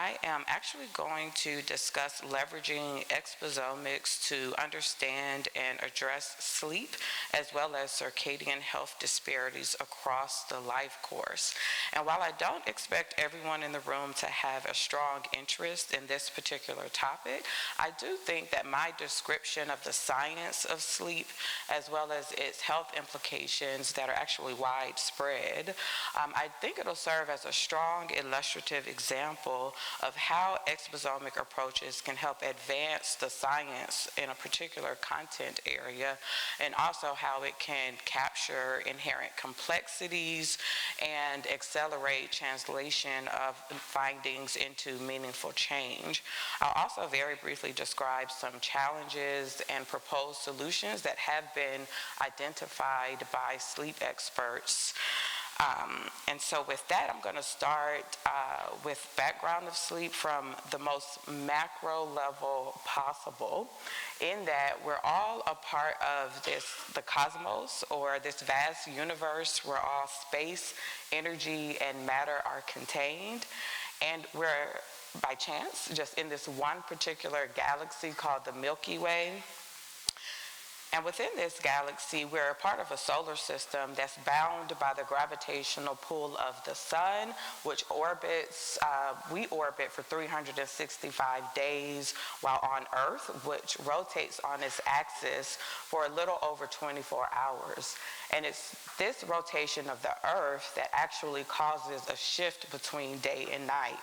I am actually going to discuss leveraging exposomics to understand and address sleep as well as circadian health disparities across the life course. And while I don't expect everyone in the room to have a strong interest in this particular topic, I do think that my description of the science of sleep as well as its health implications that are actually widespread, I think it'll serve as a strong illustrative example of how exposomic approaches can help advance the science in a particular content area, and also how it can capture inherent complexities and accelerate translation of findings into meaningful change. I'll also very briefly describe some challenges and proposed solutions that have been identified by sleep experts. And so with that, I'm going to start with background of sleep from the most macro level possible, in that we're all a part of the cosmos, or this vast universe where all space, energy, and matter are contained. And we're, by chance, just in this one particular galaxy called the Milky Way. And within this galaxy, we're a part of a solar system that's bound by the gravitational pull of the sun, which orbits, we orbit for 365 days, while on Earth, which rotates on its axis for a little over 24 hours. And it's this rotation of the Earth that actually causes a shift between day and night.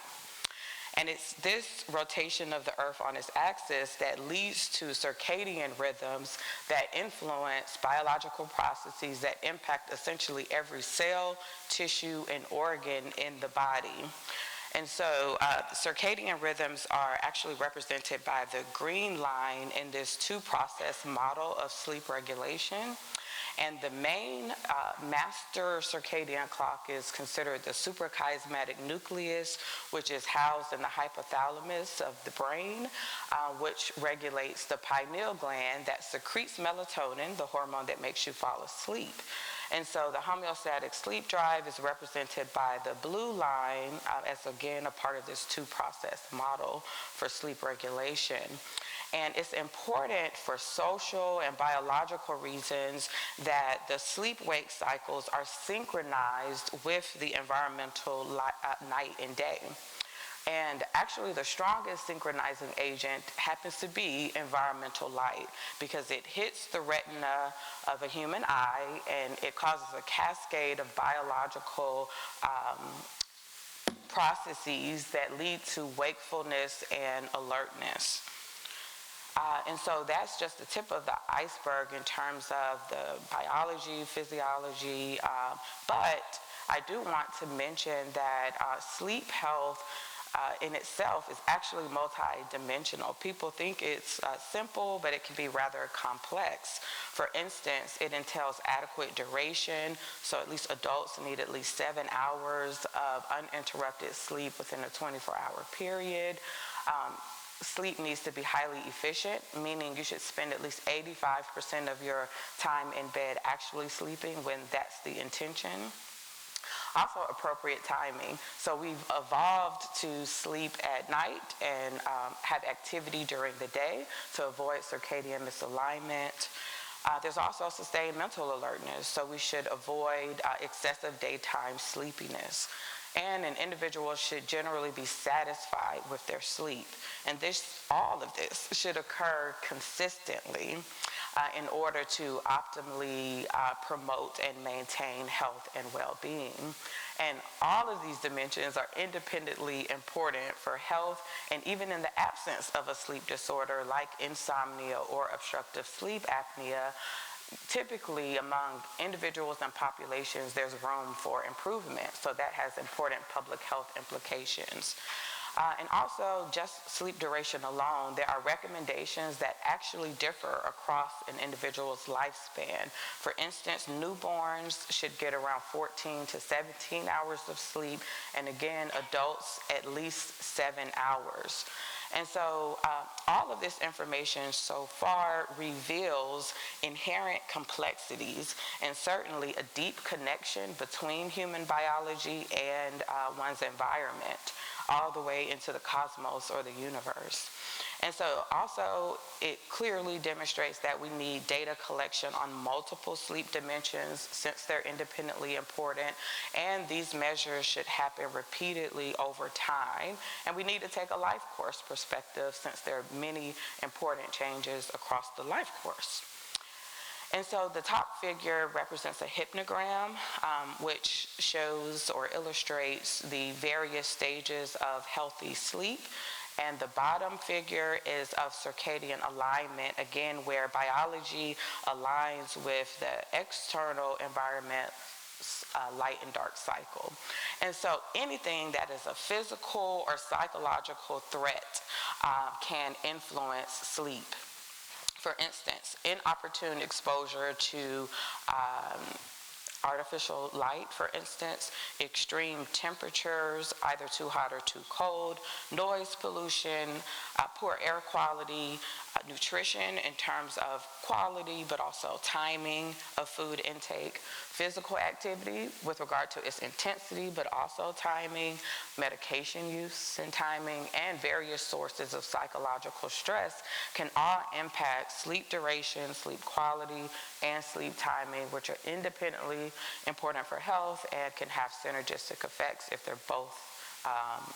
And it's this rotation of the Earth on its axis that leads to circadian rhythms that influence biological processes that impact essentially every cell, tissue, and organ in the body. And so circadian rhythms are actually represented by the green line in this two-process model of sleep regulation. And the main master circadian clock is considered the suprachiasmatic nucleus, which is housed in the hypothalamus of the brain, which regulates the pineal gland that secretes melatonin, the hormone that makes you fall asleep. And so the homeostatic sleep drive is represented by the blue line as, again, a part of this two-process model for sleep regulation. And it's important for social and biological reasons that the sleep-wake cycles are synchronized with the environmental night and day. And actually, the strongest synchronizing agent happens to be environmental light, because it hits the retina of a human eye and it causes a cascade of biological processes that lead to wakefulness and alertness. And so that's just the tip of the iceberg in terms of the biology, physiology, but I do want to mention that sleep health in itself is actually multidimensional. People think it's simple, but it can be rather complex. For instance, it entails adequate duration, so at least adults need at least 7 hours of uninterrupted sleep within a 24-hour period. Sleep needs to be highly efficient, meaning you should spend at least 85% of your time in bed actually sleeping when that's the intention. Also, appropriate timing. So we've evolved to sleep at night and have activity during the day to avoid circadian misalignment. There's also sustained mental alertness, so we should avoid excessive daytime sleepiness. And an individual should generally be satisfied with their sleep. And all of this should occur consistently in order to optimally promote and maintain health and well-being. And all of these dimensions are independently important for health, and even in the absence of a sleep disorder like insomnia or obstructive sleep apnea, typically among individuals and populations, there's room for improvement. So that has important public health implications. And also, just sleep duration alone, there are recommendations that actually differ across an individual's lifespan. For instance, newborns should get around 14 to 17 hours of sleep, and again, adults at least 7 hours. And so all of this information so far reveals inherent complexities and certainly a deep connection between human biology and one's environment. all the way into the cosmos or the universe. And so also it clearly demonstrates that we need data collection on multiple sleep dimensions since they're independently important, and these measures should happen repeatedly over time. And we need to take a life course perspective since there are many important changes across the life course. And so the top figure represents a hypnogram, which shows or illustrates the various stages of healthy sleep. And the bottom figure is of circadian alignment, again, where biology aligns with the external environment, light and dark cycle. And so anything that is a physical or psychological threat can influence sleep. For instance, inopportune exposure to artificial light, for instance, extreme temperatures, either too hot or too cold, noise pollution, poor air quality, nutrition in terms of quality, but also timing of food intake, physical activity with regard to its intensity, but also timing, medication use and timing, and various sources of psychological stress can all impact sleep duration, sleep quality, and sleep timing, which are independently important for health and can have synergistic effects if they're both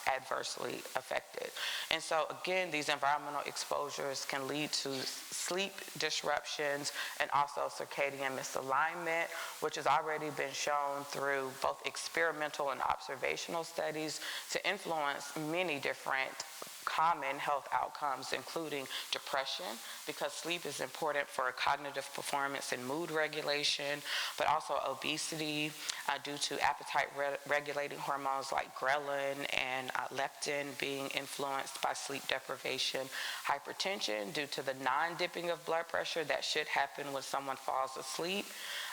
adversely affected. And so again, these environmental exposures can lead to sleep disruptions and also circadian misalignment, which has already been shown through both experimental and observational studies to influence many different common health outcomes, including depression, because sleep is important for cognitive performance and mood regulation, but also obesity due to appetite regulating hormones like ghrelin and leptin being influenced by sleep deprivation, hypertension due to the non-dipping of blood pressure that should happen when someone falls asleep,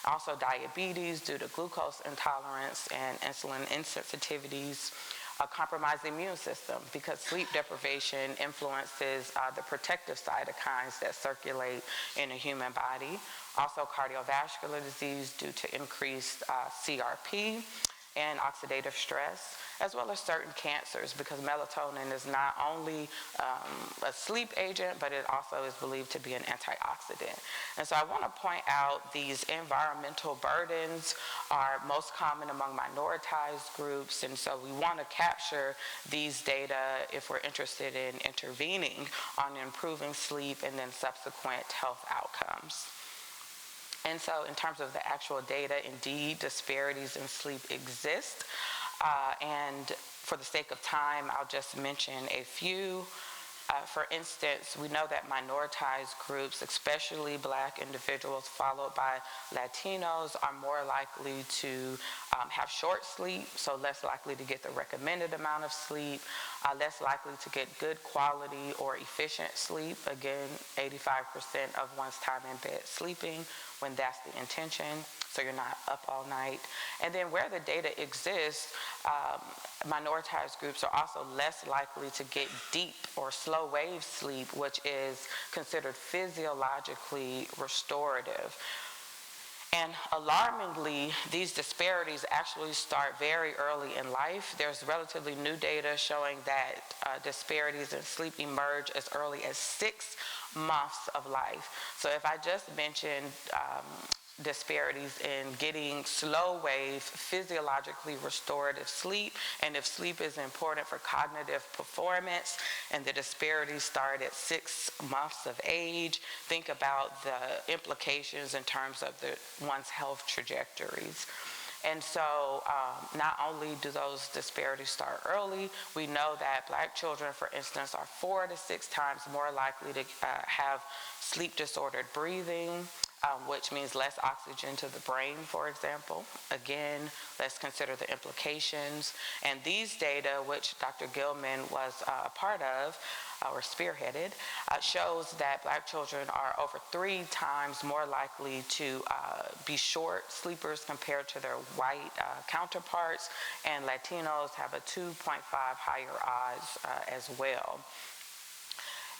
also diabetes due to glucose intolerance and insulin insensitivities, a compromised immune system because sleep deprivation influences the protective cytokines that circulate in a human body. Also cardiovascular disease due to increased CRP and oxidative stress, as well as certain cancers because melatonin is not only a sleep agent, but it also is believed to be an antioxidant. And so I want to point out these environmental burdens are most common among minoritized groups, and so we want to capture these data if we're interested in intervening on improving sleep and then subsequent health outcomes. And so in terms of the actual data, indeed, disparities in sleep exist. And for the sake of time, I'll just mention a few. For instance, we know that minoritized groups, especially Black individuals followed by Latinos, are more likely to have short sleep, so less likely to get the recommended amount of sleep, less likely to get good quality or efficient sleep. Again, 85% of one's time in bed sleeping when that's the intention, so you're not up all night. And then where the data exists, minoritized groups are also less likely to get deep or slow wave sleep, which is considered physiologically restorative. And alarmingly, these disparities actually start very early in life. There's relatively new data showing that disparities in sleep emerge as early as 6 months of life. So if I just mentioned disparities in getting slow wave, physiologically restorative sleep, and if sleep is important for cognitive performance, and the disparities start at 6 months of age, think about the implications in terms of one's health trajectories. And so not only do those disparities start early, we know that Black children, for instance, are 4 to 6 times more likely to have sleep disordered breathing, which means less oxygen to the brain, for example. Again, let's consider the implications. And these data, which Dr. Gilman was a part of, or spearheaded, shows that Black children are over 3 times more likely to be short sleepers compared to their white counterparts, and Latinos have a 2.5 higher odds as well.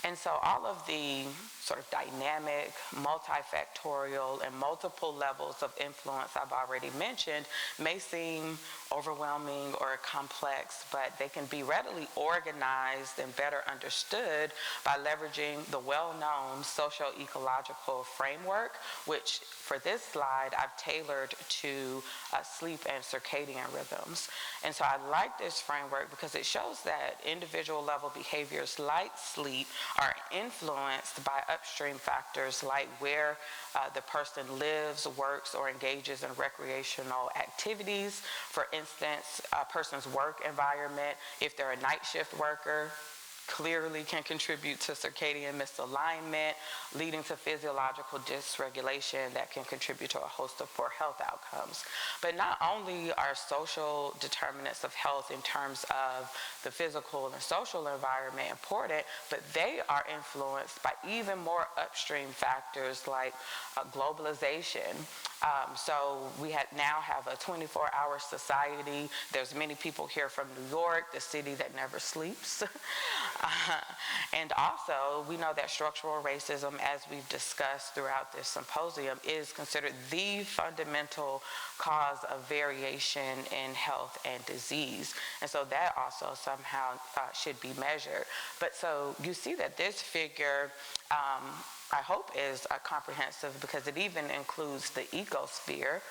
And so all of the sort of dynamic, multifactorial, and multiple levels of influence I've already mentioned may seem overwhelming or complex, but they can be readily organized and better understood by leveraging the well-known socio-ecological framework, which for this slide I've tailored to sleep and circadian rhythms. And so I like this framework because it shows that individual level behaviors like sleep are influenced by upstream factors like where the person lives, works, or engages in recreational activities. For instance, a person's work environment, if they're a night shift worker, clearly can contribute to circadian misalignment, leading to physiological dysregulation that can contribute to a host of poor health outcomes. But not only are social determinants of health in terms of the physical and social environment important, but they are influenced by even more upstream factors like globalization. So we now have a 24-hour society. There's many people here from New York, the city that never sleeps. And also, we know that structural racism, as we've discussed throughout this symposium, is considered the fundamental cause of variation in health and disease. And so that also somehow should be measured. But so you see that this figure, I hope, is comprehensive because it even includes the ecosphere,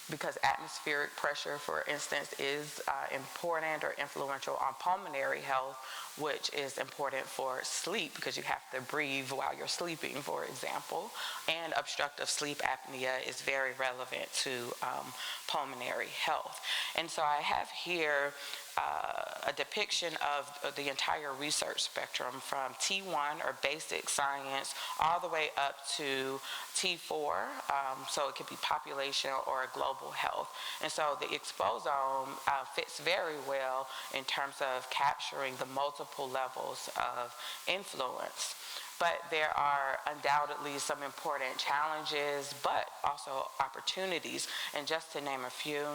because atmospheric pressure, for instance, is important or influential on pulmonary health, which is important for sleep because you have to breathe while you're sleeping, for example. And obstructive sleep apnea is very relevant to pulmonary health. And so I have here a depiction of the entire research spectrum from T1, or basic science, all the way up to T4, so it could be population or global health. And so the exposome fits very well in terms of capturing the multiple levels of influence. But there are undoubtedly some important challenges, but also opportunities. And just to name a few,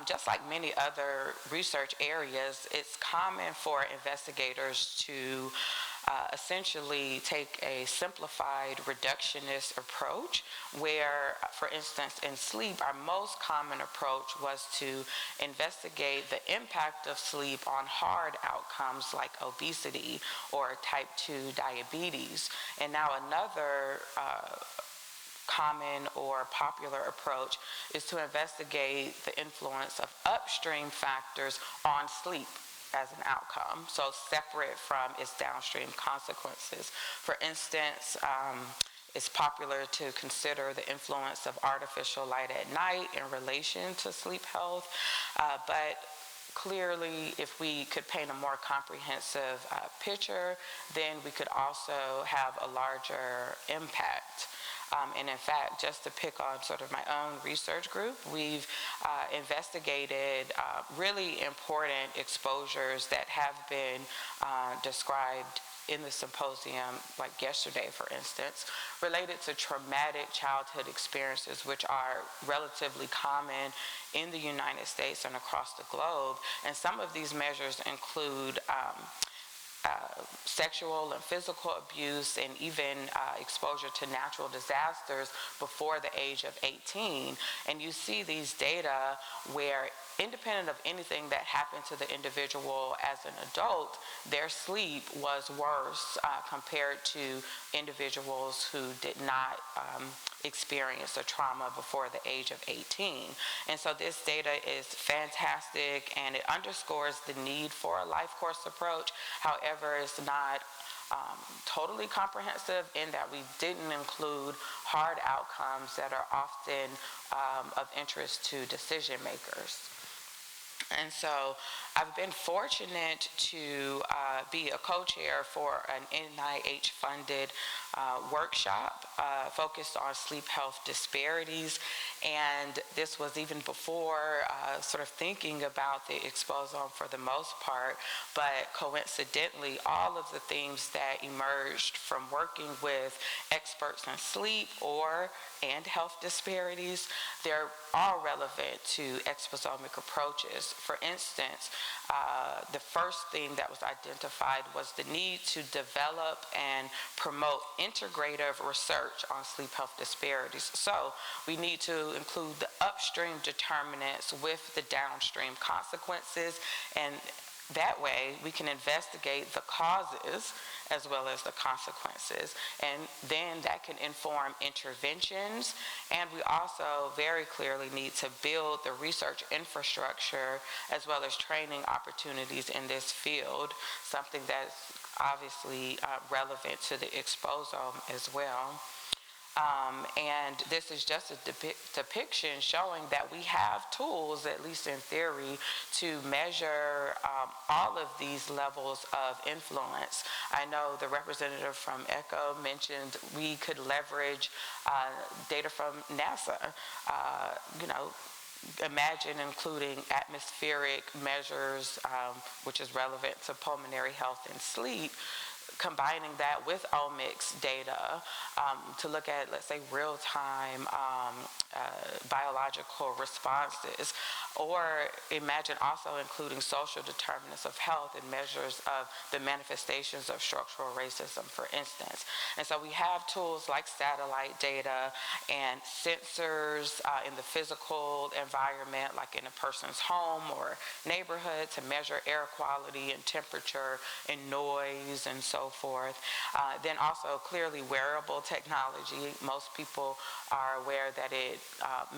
just like many other research areas, it's common for investigators to essentially take a simplified reductionist approach where, for instance, in sleep, our most common approach was to investigate the impact of sleep on hard outcomes like obesity or type 2 diabetes. And now another common or popular approach is to investigate the influence of upstream factors on sleep as an outcome, so separate from its downstream consequences. For instance, it's popular to consider the influence of artificial light at night in relation to sleep health, but clearly, if we could paint a more comprehensive picture, then we could also have a larger impact. And in fact, just to pick on sort of my own research group, we've investigated really important exposures that have been described in the symposium, like yesterday, for instance, related to traumatic childhood experiences, which are relatively common in the United States and across the globe. And some of these measures include sexual and physical abuse, and even exposure to natural disasters before the age of 18. And you see these data where, independent of anything that happened to the individual as an adult, their sleep was worse compared to individuals who did not experience a trauma before the age of 18. And so this data is fantastic, and it underscores the need for a life course approach. However, it's not totally comprehensive in that we didn't include hard outcomes that are often of interest to decision makers. And so I've been fortunate to be a co-chair for an NIH-funded workshop focused on sleep health disparities. And this was even before sort of thinking about the exposome for the most part, but coincidentally, all of the themes that emerged from working with experts in sleep and health disparities, they're all relevant to exposomic approaches. For instance, the first theme that was identified was the need to develop and promote integrative research on sleep health disparities. So we need to include the upstream determinants with the downstream consequences, and that way we can investigate the causes as well as the consequences, and then that can inform interventions. And we also very clearly need to build the research infrastructure as well as training opportunities in this field, something that's obviously relevant to the exposome as well. And this is just a depiction showing that we have tools, at least in theory, to measure all of these levels of influence. I know the representative from ECHO mentioned we could leverage data from NASA. Imagine including atmospheric measures, which is relevant to pulmonary health and sleep, combining that with omics data to look at, let's say, real-time biological responses, or imagine also including social determinants of health and measures of the manifestations of structural racism, for instance. And so we have tools like satellite data and sensors in the physical environment, like in a person's home or neighborhood, to measure air quality and temperature and noise and so forth. Then also clearly wearable technology. Most people are aware that it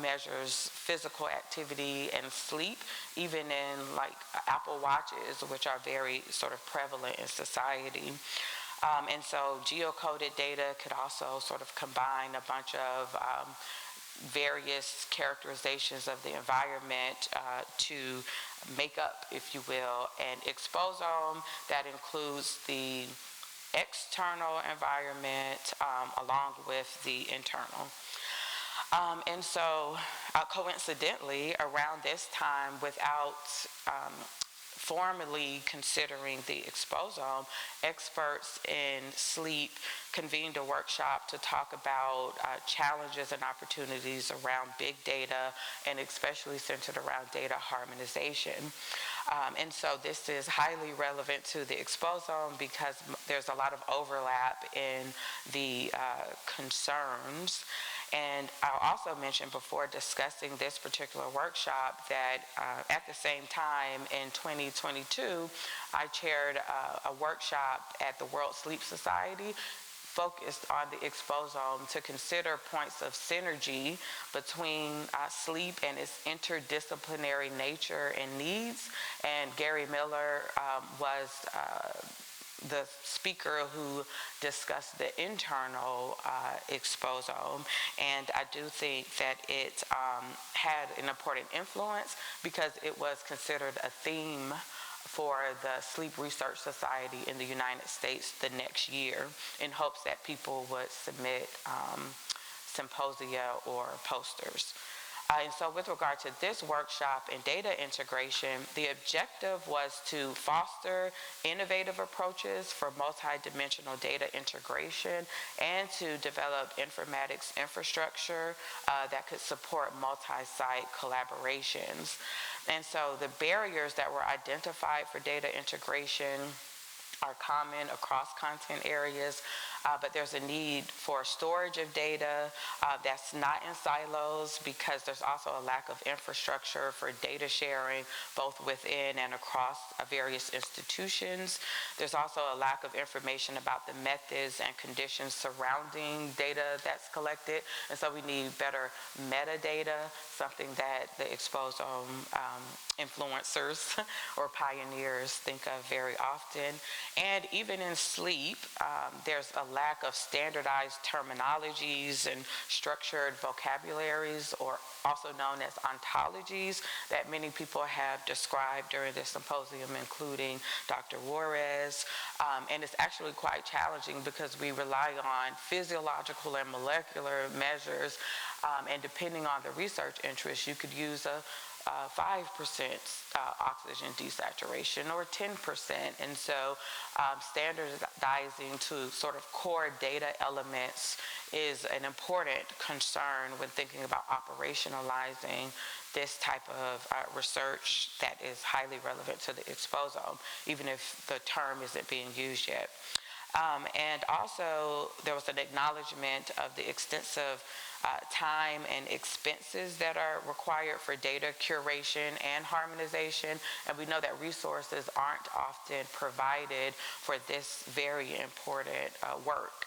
measures physical activity and sleep, even in like Apple Watches, which are very sort of prevalent in society. And so geocoded data could also sort of combine a bunch of various characterizations of the environment to make up, if you will, an exposome that includes the external environment along with the internal. And so coincidentally, around this time, without formally considering the exposome, experts in sleep convened a workshop to talk about challenges and opportunities around big data, and especially centered around data harmonization. And so this is highly relevant to the exposome because there's a lot of overlap in the concerns. And I'll also mention before discussing this particular workshop that at the same time in 2022, I chaired a workshop at the World Sleep Society focused on the exposome to consider points of synergy between sleep and its interdisciplinary nature and needs. And Gary Miller was the speaker who discussed the internal exposome, and I do think that it had an important influence because it was considered a theme for the Sleep Research Society in the United States the next year, in hopes that people would submit symposia or posters. And so with regard to this workshop and data integration, the objective was to foster innovative approaches for multidimensional data integration and to develop informatics infrastructure that could support multi-site collaborations. And so the barriers that were identified for data integration are common across content areas, but there's a need for storage of data that's not in silos, because there's also a lack of infrastructure for data sharing both within and across various institutions. There's also a lack of information about the methods and conditions surrounding data that's collected, and so we need better metadata, something that the exposome influencers or pioneers think of very often. And even in sleep, there's a lack of standardized terminologies and structured vocabularies, or also known as ontologies, that many people have described during this symposium, including Dr. Juarez. And it's actually quite challenging because we rely on physiological and molecular measures, and depending on the research interest, you could use a 5% oxygen desaturation or 10%. And so standardizing to sort of core data elements is an important concern when thinking about operationalizing this type of research that is highly relevant to the exposome, even if the term isn't being used yet. And also, there was an acknowledgement of the extensive time and expenses that are required for data curation and harmonization. And we know that resources aren't often provided for this very important work.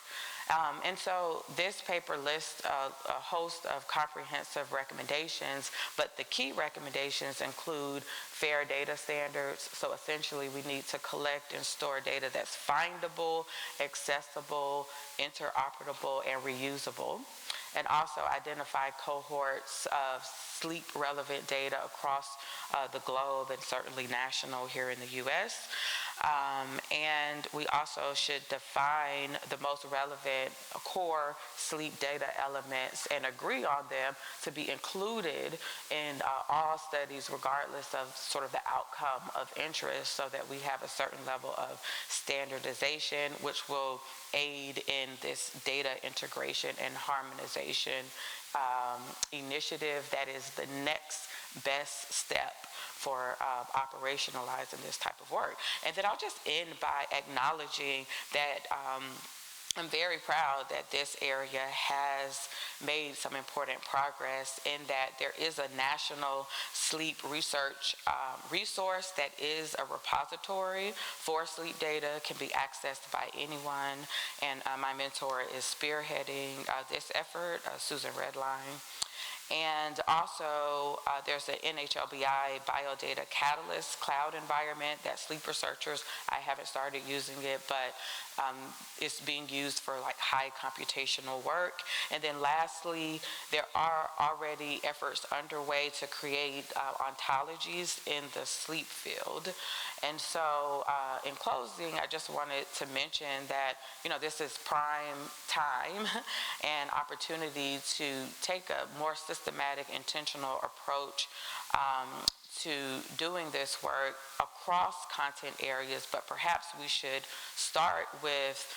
And so this paper lists a host of comprehensive recommendations, but the key recommendations include fair data standards. So essentially, we need to collect and store data that's findable, accessible, interoperable, and reusable, and also identify cohorts of sleep-relevant data across the globe, and certainly national here in the U.S. And we also should define the most relevant core sleep data elements and agree on them to be included in all studies, regardless of sort of the outcome of interest, so that we have a certain level of standardization, which will aid in this data integration and harmonization initiative that is the next best step for operationalizing this type of work. And then I'll just end by acknowledging that I'm very proud that this area has made some important progress, in that there is a national sleep research resource that is a repository for sleep data, can be accessed by anyone. And my mentor is spearheading this effort, Susan Redline. And also, there's the NHLBI Biodata Catalyst cloud environment that sleep researchers, I haven't started using it, but it's being used for like high computational work. And then lastly, there are already efforts underway to create ontologies in the sleep field. And so in closing, I just wanted to mention that, this is prime time and opportunity to take a more systematic, intentional approach to doing this work across content areas, but perhaps we should start with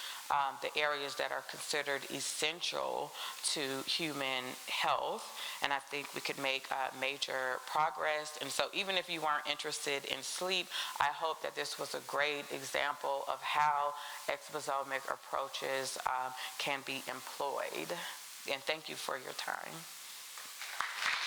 the areas that are considered essential to human health. And I think we could make major progress. And so even if you weren't interested in sleep, I hope that this was a great example of how exposomic approaches can be employed. And thank you for your time.